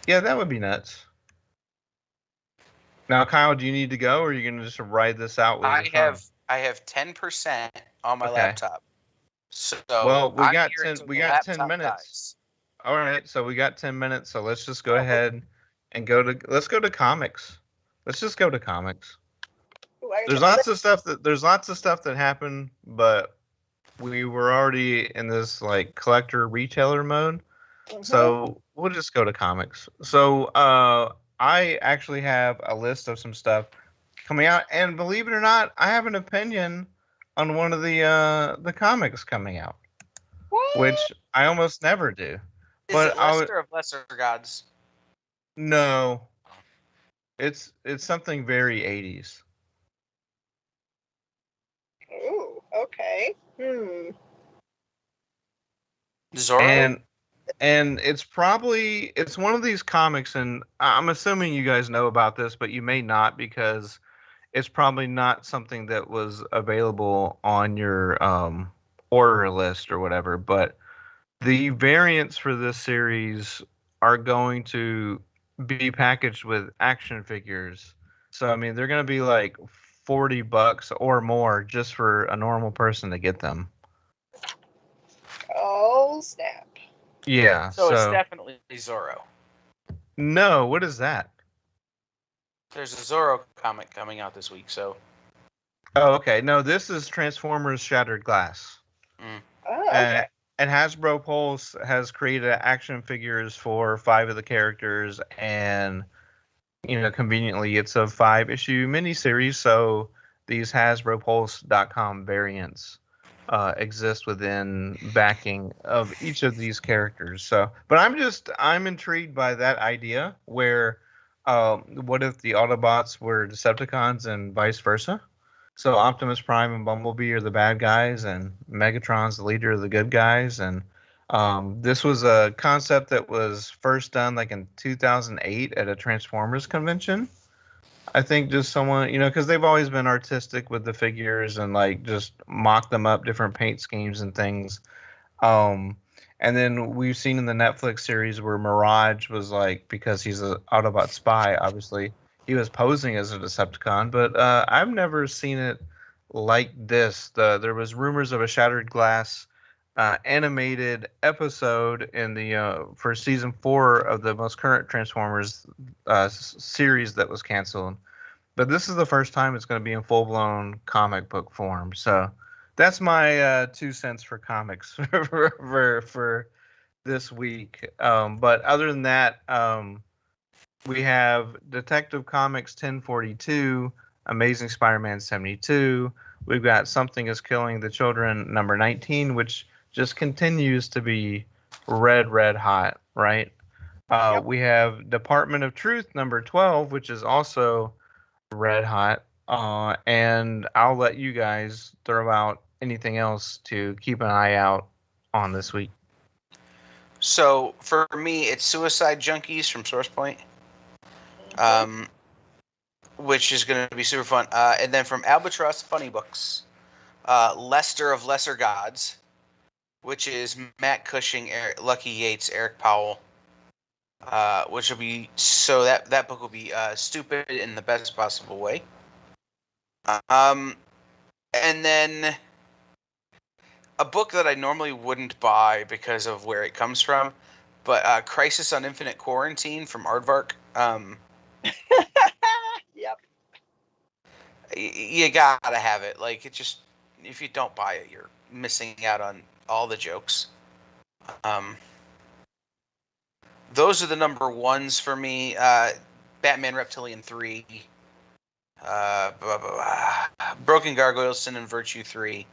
nuts. Now, Kyle, do you need to go, or are you gonna just ride this out with your phone? I have 10% on my Okay. laptop. So Well, I'm here until we the got 10 laptop minutes. dies. All right, so we got 10 minutes, so let's just go ahead and let's go to comics. Let's just go to comics. Ooh, There's lots of stuff that happened, but we were already in this like collector retailer mode. So we'll just go to comics. So I actually have a list of some stuff coming out, and believe it or not, I have an opinion on one of the comics coming out, What? which I almost never do. Is But it Lesser of Lesser Gods? no, it's something very 80s. Ooh, okay. Zorro? And it's one of these comics, and I'm assuming you guys know about this, but you may not because it's probably not something that was available on your order list or whatever. But The variants for this series are going to be packaged with action figures. So I mean, they're going to be like $40 or more just for a normal person to get them. Oh snap! Yeah. So it's So definitely Zorro. no, what is that? There's a Zorro comic coming out this week, so. Oh, okay. No, this is Transformers Shattered Glass. Oh, okay. And Hasbro Pulse has created action figures for 5 of the characters, and conveniently, it's a 5-issue miniseries, so these HasbroPulse.com variants exist within backing of each of these characters. So, but I'm intrigued by that idea. Where, what if the Autobots were Decepticons and vice versa? So Optimus Prime and Bumblebee are the bad guys, and Megatron's the leader of the good guys. And this was a concept that was first done like in 2008 at a Transformers convention. I think just someone, because they've always been artistic with the figures and like just mock them up, different paint schemes and things. Um, and then we've seen in the Netflix series where Mirage was like, because he's an Autobot spy, obviously, he was posing as a Decepticon, but I've never seen it like this. There was rumors of a Shattered Glass animated episode in the for season 4 of the most current Transformers series that was canceled. But this is the first time it's going to be in full blown comic book form. So that's my 2 cents for comics for this week. But other than that, we have Detective Comics 1042, Amazing Spider-Man 72. We've got Something is Killing the Children number 19, which just continues to be red hot, right? Yep. We have Department of Truth number 12, which is also red hot. And I'll let you guys throw out anything else to keep an eye out on this week. So for me, it's Suicide Junkies from Source Point, which is going to be super fun. And then from Albatross Funny Books, Lester of Lesser Gods, which is Matt Cushing, Lucky Yates, Eric Powell. Which will be that book will be stupid in the best possible way. And then a book that I normally wouldn't buy because of where it comes from, but Crisis on Infinite Quarantine from Aardvark. Yep. You gotta have it. Like, it just, if you don't buy it, you're missing out on all the jokes. Those are the number ones for me. Batman Reptilian 3. Broken Gargoyles, Sin and Virtue 3.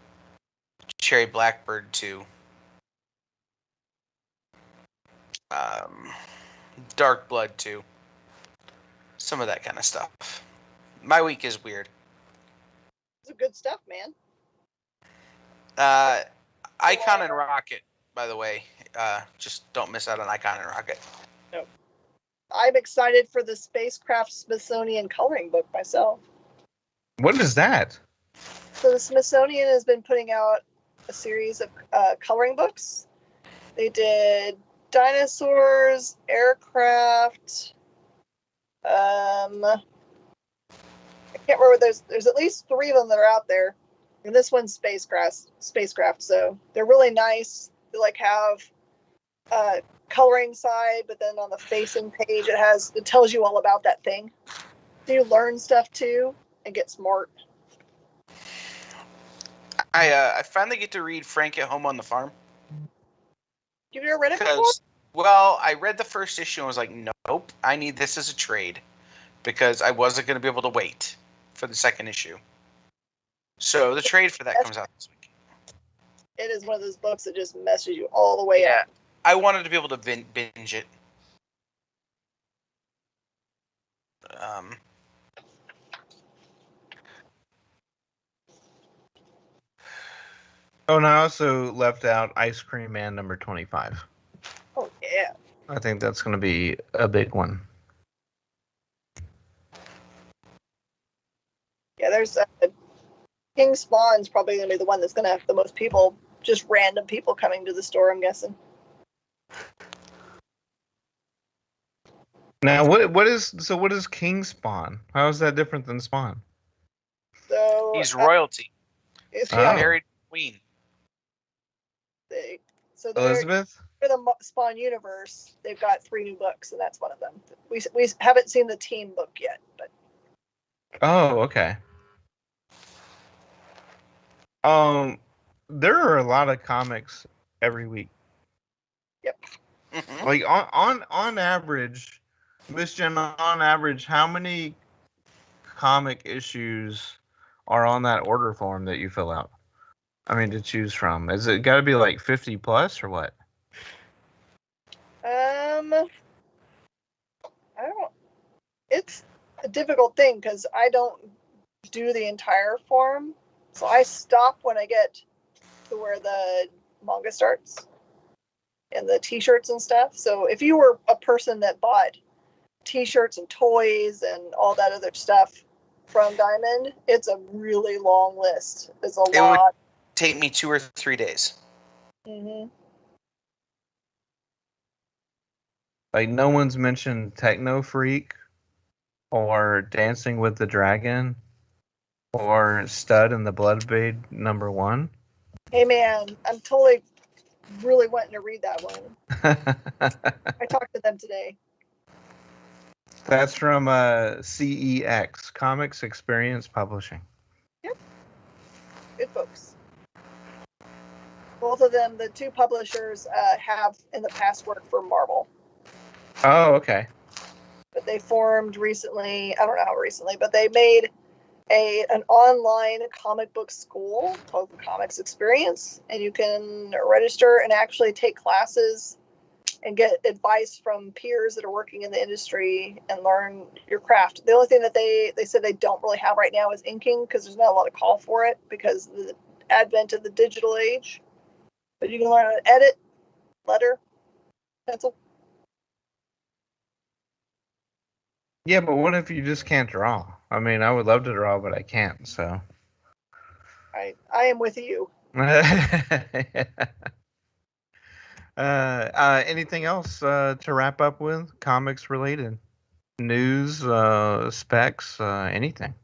Cherry Blackbird 2. Dark Blood 2. Some of that kind of stuff. My week is weird. It's good stuff, man. Icon and Rocket, by the way. Just don't miss out on Icon and Rocket. No. I'm excited for the Spacecraft Smithsonian coloring book myself. What is that? So the Smithsonian has been putting out a series of coloring books. They did dinosaurs, aircraft. I can't remember. There's at least 3 of them that are out there, and this one's spacecraft. So they're really nice. They like have coloring side, but then on the facing page it tells you all about that thing. So you learn stuff too and get smart. I finally get to read Frank at Home on the Farm. You've never read it before? Well, I read the first issue and was like, nope, I need this as a trade because I wasn't going to be able to wait for the second issue. So the trade for that comes out this week. It is one of those books that just messes you all the way up. I wanted to be able to binge it. Oh, and I also left out Ice Cream Man number 25. Oh, yeah. I think that's going to be a big one. Yeah, there's King Spawn's probably going to be the one that's going to have the most people, just random people coming to the store, I'm guessing. Now, what is King Spawn? How is that different than Spawn? So He's royalty. it's, Oh. yeah, Married queen. they're Elizabeth? for the Spawn universe. They've got 3 new books, and that's one of them. We haven't seen the team book yet, but Oh, okay. There are a lot of comics every week. yep. Mhm. Like on average, Miss Jen, on average, how many comic issues are on that order form that you fill out? I mean, to choose from. Is it got to be like 50 plus or what? I don't. It's a difficult thing because I don't do the entire form, so I stop when I get to where the manga starts and the T-shirts and stuff. So if you were a person that bought T-shirts and toys and all that other stuff from Diamond, it's a really long list. It's a It would lot. take me 2 or 3 days. Mm-hmm. Like no one's mentioned Techno Freak or Dancing with the Dragon or Stud and the Bloodbath #1. Hey man, I'm totally really wanting to read that one. I talked to them today. That's from CEX, Comics Experience Publishing. Good folks. Both of them, the 2 publishers, have in the past worked for Marvel. Oh, okay. But they formed recently, I don't know how recently, but they made an online comic book school called the Comics Experience, and you can register and actually take classes and get advice from peers that are working in the industry and learn your craft. The only thing that they said they don't really have right now is inking, because there's not a lot of call for it because of the advent of the digital age. But you can learn how to edit, letter, pencil. Yeah, but what if you just can't draw? I mean, I would love to draw, but I can't, so. I am with you. Anything else to wrap up with? Comics related? News, specs, anything?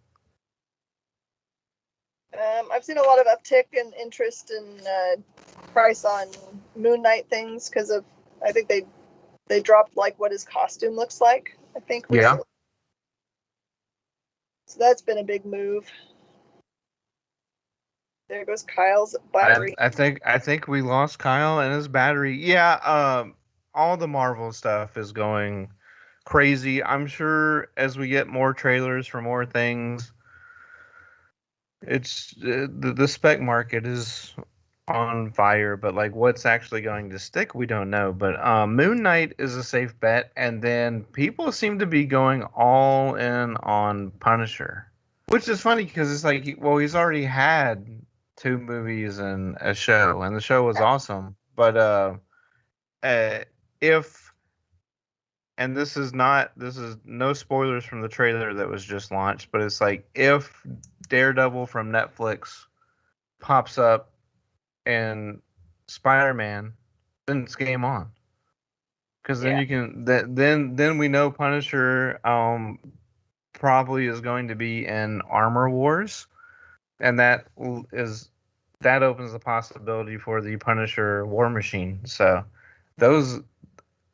I've seen a lot of uptick in interest in price on Moon Knight things because of, I think they dropped like what his costume looks like, I think recently. Yeah. So that's been a big move. There goes Kyle's battery. I think we lost Kyle and his battery. Yeah, all the Marvel stuff is going crazy. I'm sure as we get more trailers for more things, it's the spec market is on fire, but like what's actually going to stick, we don't know. But Moon Knight is a safe bet, and then people seem to be going all in on Punisher, which is funny because it's like, well, he's already had 2 movies and a show, and the show was awesome. But if and this is no spoilers from the trailer that was just launched, but it's like if Daredevil from Netflix pops up and Spider-Man, then it's game on. Because then you can then we know Punisher probably is going to be in Armor Wars, and that opens the possibility for the Punisher War Machine. So those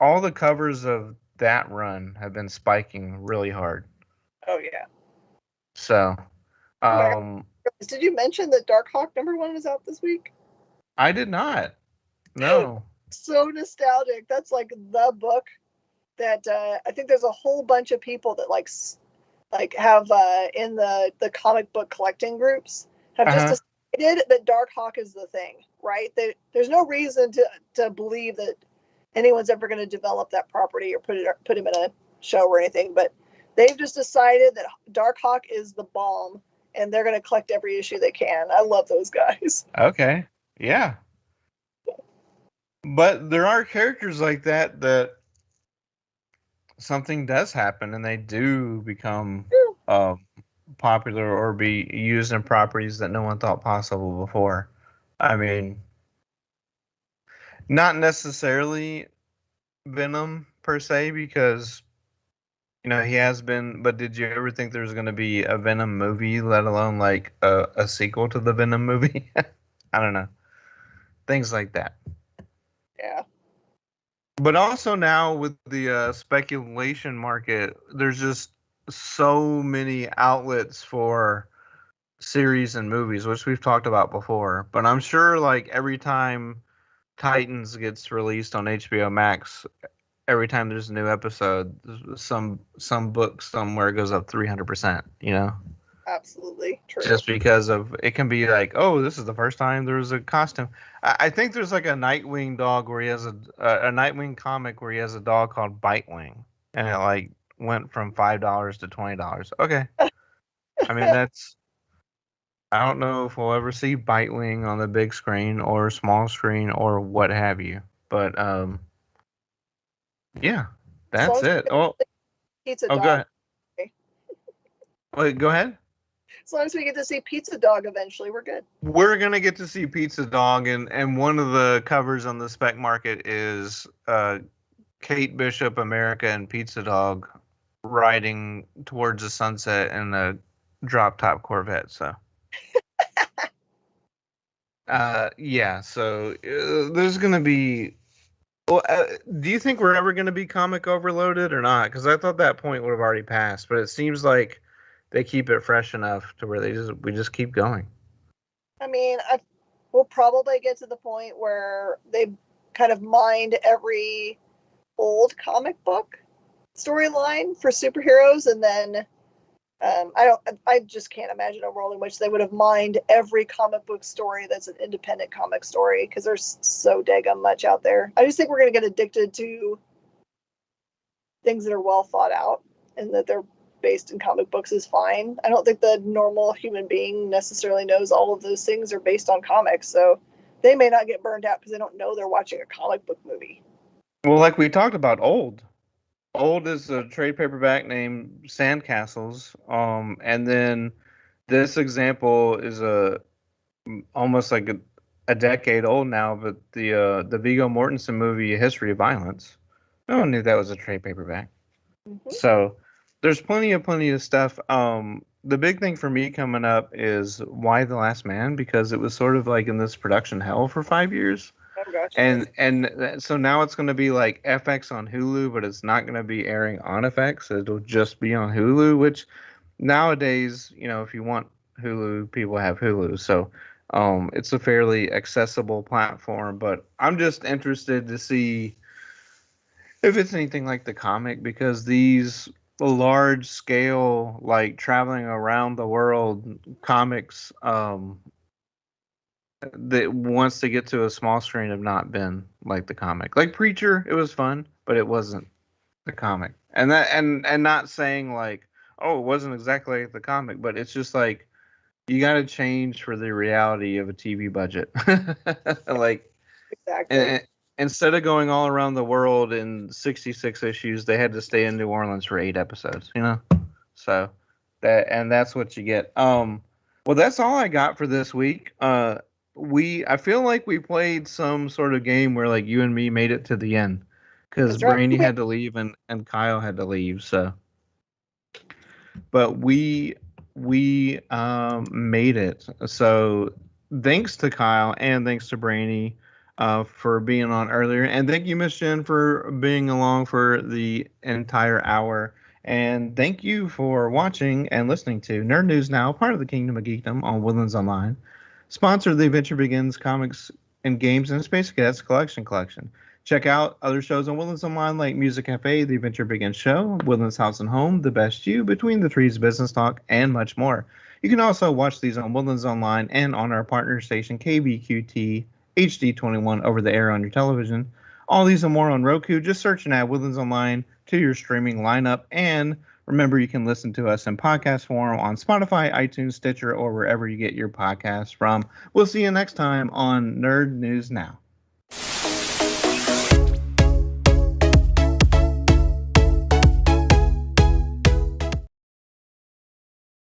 all the covers of that run have been spiking really hard. Oh yeah. So Did you mention that Darkhawk #1 is out this week? I did not. No. So nostalgic. That's like the book that I think there's a whole bunch of people that like have in the comic book collecting groups have just decided that Darkhawk is the thing, right? There's no reason to believe that anyone's ever going to develop that property or put him in a show or anything, but they've just decided that Darkhawk is the bomb and they're going to collect every issue they can. I love those guys. Okay. Yeah. But there are characters like that something does happen and they do become popular or be used in properties that no one thought possible before. I mean, not necessarily Venom per se because he has been. But did you ever think there was going to be a Venom movie, let alone like a sequel to the Venom movie? I don't know, things like that. Yeah. But also now with the speculation market, there's just so many outlets for series and movies, which we've talked about before. But I'm sure like every time Titans gets released on HBO Max, every time there's a new episode, some book somewhere goes up 300%. Absolutely true. Just because of it can be like, oh, this is the first time there's a costume. I think there's like a Nightwing dog where he has a Nightwing comic where he has a dog called Bitewing, and it like went from $5 to $20. Okay, I mean that's. I don't know if we'll ever see Bitewing on the big screen or small screen or what have you, but yeah, As long that's as we it. get Oh, Pizza go Dog. ahead. Okay. Wait, go ahead. As long as we get to see Pizza Dog eventually, we're good. We're gonna get to see Pizza Dog, and one of the covers on the spec market is Kate Bishop, America, and Pizza Dog riding towards the sunset in a drop top Corvette. So, yeah. So there's gonna be. Well, do you think we're ever gonna be comic overloaded or not? Because I thought that point would have already passed, but it seems like they keep it fresh enough to where we just keep going. I mean, we'll probably get to the point where they kind of mined every old comic book storyline for superheroes, and then I just can't imagine a world in which they would have mined every comic book story that's an independent comic story because there's so daggum much out there. I just think we're gonna get addicted to things that are well thought out and that they're based in comic books is fine. I don't think the normal human being necessarily knows all of those things are based on comics, so they may not get burned out because they don't know they're watching a comic book movie. Well, like we talked about, Old. Old is a trade paperback named Sandcastles. And then this example is almost like a decade old now, but the Viggo Mortensen movie History of Violence. No one knew that was a trade paperback. Mm-hmm. So there's plenty of stuff. The big thing for me coming up is Why the Last Man, because it was sort of like in this production hell for 5 years. Oh, gotcha. And so now it's going to be like FX on Hulu, but it's not going to be airing on FX. It'll just be on Hulu, which nowadays, if you want Hulu, people have Hulu. So it's a fairly accessible platform, but I'm just interested to see if it's anything like the comic, because these large scale, like traveling around the world comics, that once they get to a small screen have not been like the comic. Like Preacher, it was fun, but it wasn't the comic. And not saying like, oh, it wasn't exactly like the comic, but it's just like you got to change for the reality of a TV budget. Like, Exactly. instead of going all around the world in 66 issues, they had to stay in New Orleans for 8 episodes, So that's what you get. Well, that's all I got for this week. I feel like we played some sort of game where like you and me made it to the end because That's right. Brainy had to leave and Kyle had to leave. So, but we made it. So thanks to Kyle and thanks to Brainy for being on earlier, and thank you, Miss Jen, for being along for the entire hour. And thank you for watching and listening to Nerd News Now, part of the Kingdom of Geekdom on Woodlands Online. Sponsor of the Adventure Begins comics and games and Space Cadets collection. Check out other shows on Woodlands Online like Music Cafe, The Adventure Begins Show, Woodlands House and Home, The Best You, Between the Trees Business Talk, and much more. You can also watch these on Woodlands Online and on our partner station KBQT HD21 over the air on your television. All these and more on Roku. Just search and add Woodlands Online to your streaming lineup. And remember, you can listen to us in podcast form on Spotify, iTunes, Stitcher, or wherever you get your podcasts from. We'll see you next time on Nerd News Now.